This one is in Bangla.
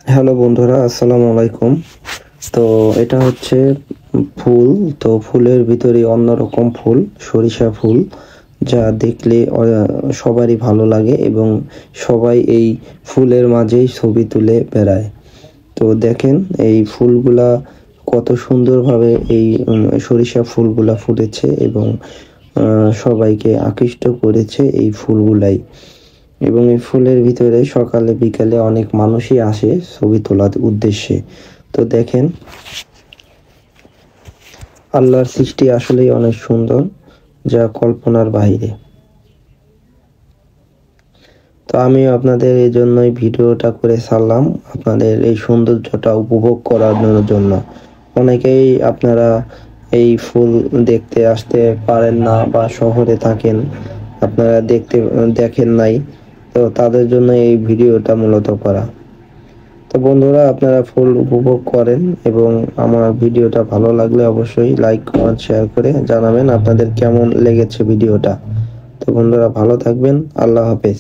হ্যালো বন্ধুরা, আসসালামু আলাইকুম। তো এটা হচ্ছে ফুল। তো ফুলের ভিতরে অন্যরকম ফুল, সরিষা ফুল, যা দেখলে সবারই ভালো লাগে এবং সবাই এই ফুলের মাঝেই ছবি তুলে বেড়ায়। তো দেখেন এই ফুলগুলা কত সুন্দরভাবে এই সরিষা ফুলগুলা ফুটেছে এবং সবাইকে আকৃষ্ট করেছে এই ফুলগুলাই। এবং এই ফুলের ভিতরে সকালে বিকালে অনেক মানুষই আসে ছবি তোলার উদ্দেশ্যে। তো দেখেন আল্লাহর সৃষ্টি আসলেই অনেক সুন্দর, যা কল্পনার বাইরে। তো আমি আপনাদের এই জন্যই ভিডিওটা করে ছাড়লাম, আপনাদের এই সৌন্দর্যটা উপভোগ করার জন্য। অনেকেই আপনারা এই ফুল দেখতে আসতে পারেন না বা শহরে থাকেন, আপনারা দেখেন নাই, তো তাদের জন্য এই ভিডিওটা মূলত করা। তো বন্ধুরা, আপনারা ফুল উপভোগ করেন এবং আমার ভিডিওটা ভালো লাগলে অবশ্যই লাইক কমেন্ট শেয়ার করে জানাবেন আপনাদের কেমন লেগেছে ভিডিওটা। তো বন্ধুরা, ভালো থাকবেন। আল্লাহ হাফেজ।